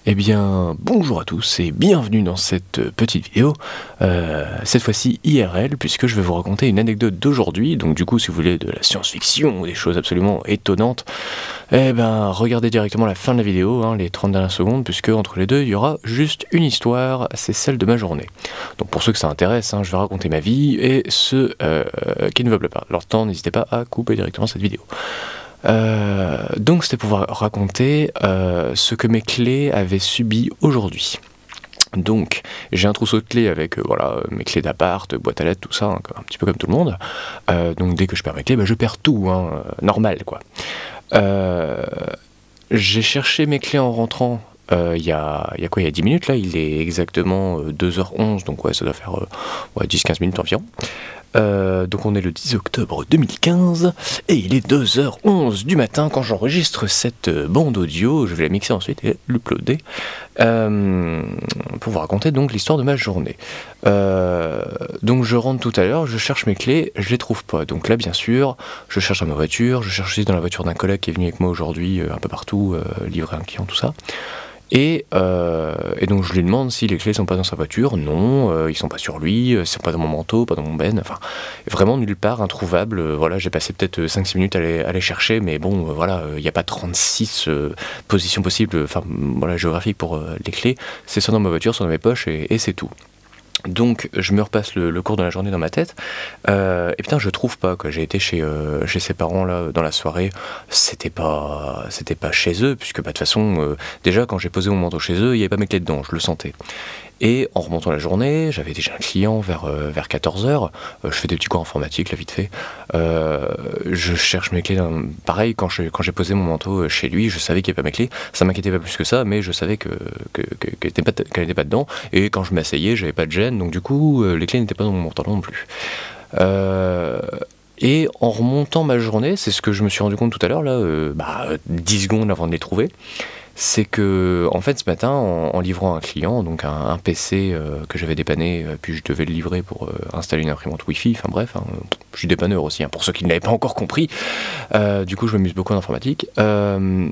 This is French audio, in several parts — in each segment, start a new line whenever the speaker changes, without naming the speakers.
Eh bien, bonjour à tous et bienvenue dans cette petite vidéo, cette fois-ci IRL, puisque je vais vous raconter une anecdote d'aujourd'hui. Donc du coup, si vous voulez de la science-fiction ou des choses absolument étonnantes, eh ben, regardez directement la fin de la vidéo, hein, les 30 dernières secondes, puisque entre les deux, il y aura juste une histoire, c'est celle de ma journée. Donc pour ceux que ça intéresse, hein, je vais raconter ma vie, et ceux qui ne veulent pas leur temps, n'hésitez pas à couper directement cette vidéo. Donc c'était pour raconter ce que mes clés avaient subi aujourd'hui. Donc j'ai un trousseau de clés avec voilà, mes clés d'appart, boîte à lettres, tout ça, hein, un petit peu comme tout le monde. Donc dès que je perds mes clés, bah, je perds tout, hein, normal quoi. J'ai cherché mes clés en rentrant il y a 10 minutes là, il est exactement 2h11, donc ouais, ça doit faire 10-15 minutes environ. Donc on est le 10 octobre 2015 et il est 2h11 du matin quand j'enregistre cette bande audio. Je vais la mixer ensuite et l'uploader pour vous raconter donc l'histoire de ma journée. Donc je rentre tout à l'heure, je cherche mes clés, je les trouve pas. Donc là bien sûr, je cherche dans ma voiture, je cherche aussi dans la voiture d'un collègue qui est venu avec moi aujourd'hui un peu partout, livrer un client, tout ça. Et donc je lui demande si les clés sont pas dans sa voiture. Non, ils sont pas sur lui, ils sont pas dans mon manteau, pas dans mon ben, enfin vraiment nulle part, introuvable. Voilà, j'ai passé peut-être 5-6 minutes à les chercher, mais bon, voilà, il n'y a pas 36 positions possibles, enfin voilà, géographiques pour les clés. C'est soit dans ma voiture, soit dans mes poches, et c'est tout. Donc je me repasse le cours de la journée dans ma tête, et putain je trouve pas quoi. J'ai été chez ses parents là dans la soirée, c'était pas chez eux, puisque bah, de toute façon déjà quand j'ai posé mon manteau chez eux, il n'y avait pas mes clés dedans, je le sentais. Et en remontant la journée, j'avais déjà un client vers 14h, je fais des petits cours informatiques là vite fait, je cherche mes clés, pareil quand j'ai posé mon manteau chez lui, je savais qu'il n'y avait pas mes clés, ça m'inquiétait pas plus que ça, mais je savais qu'elle n'était pas dedans, et quand je m'asseyais, j'avais pas de gêne, donc du coup les clés n'étaient pas dans mon pantalon non plus. Et en remontant ma journée, c'est ce que je me suis rendu compte tout à l'heure, là, 10 secondes avant de les trouver, c'est que, en fait, ce matin, en livrant un client, donc un PC que j'avais dépanné, puis je devais le livrer pour installer une imprimante Wi-Fi, enfin bref, hein, je suis dépanneur aussi, hein, pour ceux qui ne l'avaient pas encore compris, du coup je m'amuse beaucoup en informatique. Pareil,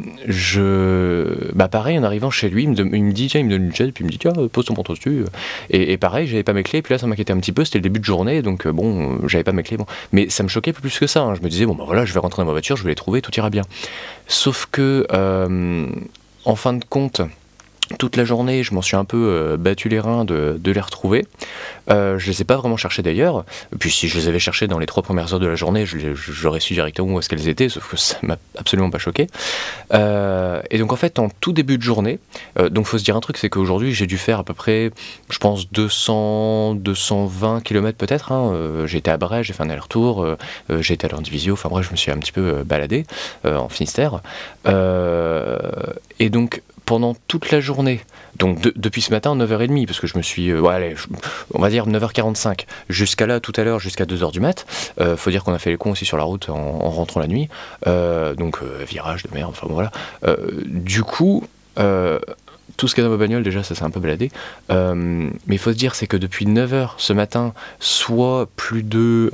en arrivant chez lui, il me dit, tiens, il me donne une chaise, puis il me dit, tiens, pose ton manteau dessus, et pareil, j'avais pas mes clés, puis là ça m'inquiétait un petit peu, c'était le début de journée, donc j'avais pas mes clés, bon. Mais ça me choquait plus que ça, hein. Je me disais, bon bah voilà, je vais rentrer dans ma voiture, je vais les trouver, tout ira bien. Sauf que... en fin de compte, toute la journée, je m'en suis un peu battu les reins de les retrouver. Je les ai pas vraiment cherchés d'ailleurs. Puis si je les avais cherchés dans les 3 premières heures de la journée, j'aurais su directement où est-ce qu'elles étaient, sauf que ça m'a absolument pas choqué. Et donc en fait, en tout début de journée, donc faut se dire un truc, c'est qu'aujourd'hui j'ai dû faire à peu près, je pense 220 km peut-être. Hein. J'ai été à Bray, j'ai fait un aller-retour, j'ai été à l'Andivisio, enfin bref, je me suis un petit peu baladé en Finistère. Et donc pendant toute la journée, donc depuis ce matin 9h30, parce que je me suis, on va dire 9h45, jusqu'à là tout à l'heure, jusqu'à 2h du mat, faut dire qu'on a fait les cons aussi sur la route en rentrant la nuit, donc virage de merde, enfin voilà, du coup... tout ce qu'il y a dans ma bagnole, déjà, ça s'est un peu baladé. Mais il faut se dire, c'est que depuis 9h ce matin, soit plus de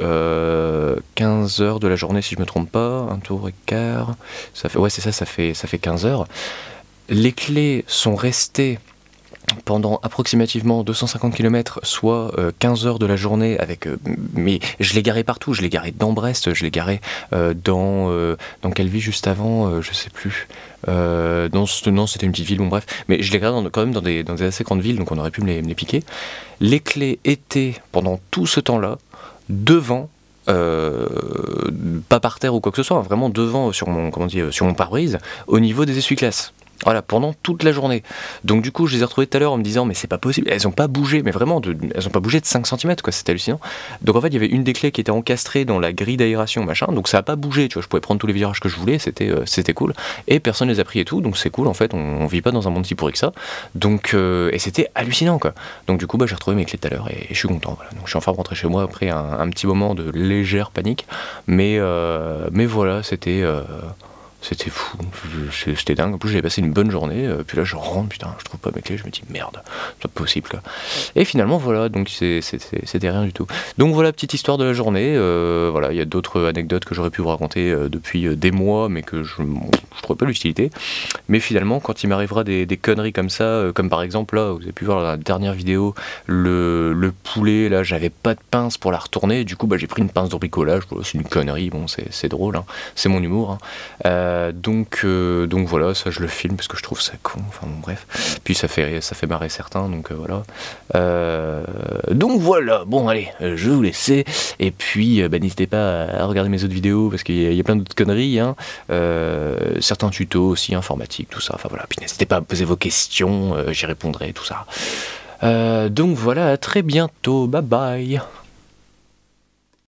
15 heures de la journée, si je me trompe pas, un tour et quart, ça fait, ouais, c'est ça, ça fait 15 heures. Les clés sont restées pendant approximativement 250 km, soit 15 heures de la journée, mais je l'ai garé partout, je l'ai garé dans Brest, je l'ai garé dans quelle ville juste avant, je sais plus. Non, c'était une petite ville, bon bref, mais je l'ai garé quand même dans des assez grandes villes, donc on aurait pu me les piquer. Les clés étaient, pendant tout ce temps-là, devant, pas par terre ou quoi que ce soit, hein, vraiment devant sur mon pare-brise, au niveau des essuie-glaces. Voilà, pendant toute la journée. Donc du coup, je les ai retrouvées tout à l'heure en me disant, mais c'est pas possible, elles ont pas bougé, mais vraiment, elles ont pas bougé de 5 cm, quoi, c'était hallucinant. Donc en fait, il y avait une des clés qui était encastrée dans la grille d'aération, machin, donc ça a pas bougé, tu vois, je pouvais prendre tous les virages que je voulais, c'était cool. Et personne les a pris et tout, donc c'est cool, en fait, on vit pas dans un monde si pourri que ça. Donc, et c'était hallucinant, quoi. Donc du coup, j'ai retrouvé mes clés tout à l'heure et je suis content, voilà. Donc je suis enfin rentré chez moi après un petit moment de légère panique, mais voilà, c'était C'était fou, c'était dingue. En plus, j'avais passé une bonne journée, puis là, je rentre, putain, je trouve pas mes clés, je me dis merde, c'est pas possible, quoi. Et finalement, voilà, donc c'était rien du tout. Donc voilà, petite histoire de la journée. Voilà, il y a d'autres anecdotes que j'aurais pu vous raconter depuis des mois, mais que je trouvais pas l'utilité. Mais finalement, quand il m'arrivera des conneries comme ça, comme par exemple, là, vous avez pu voir dans la dernière vidéo, le poulet, là, j'avais pas de pince pour la retourner, du coup, bah, j'ai pris une pince de bricolage, voilà, c'est une connerie, bon, c'est drôle, hein, c'est mon humour, hein. Donc voilà, ça je le filme parce que je trouve ça con, enfin bon bref. Puis ça fait marrer certains, donc voilà. Donc voilà, bon allez, je vais vous laisser. Et puis bah, n'hésitez pas à regarder mes autres vidéos parce qu'il y a plein d'autres conneries, hein. Certains tutos aussi informatiques, tout ça. Enfin voilà, puis n'hésitez pas à me poser vos questions, j'y répondrai, tout ça. Donc voilà, à très bientôt, bye bye.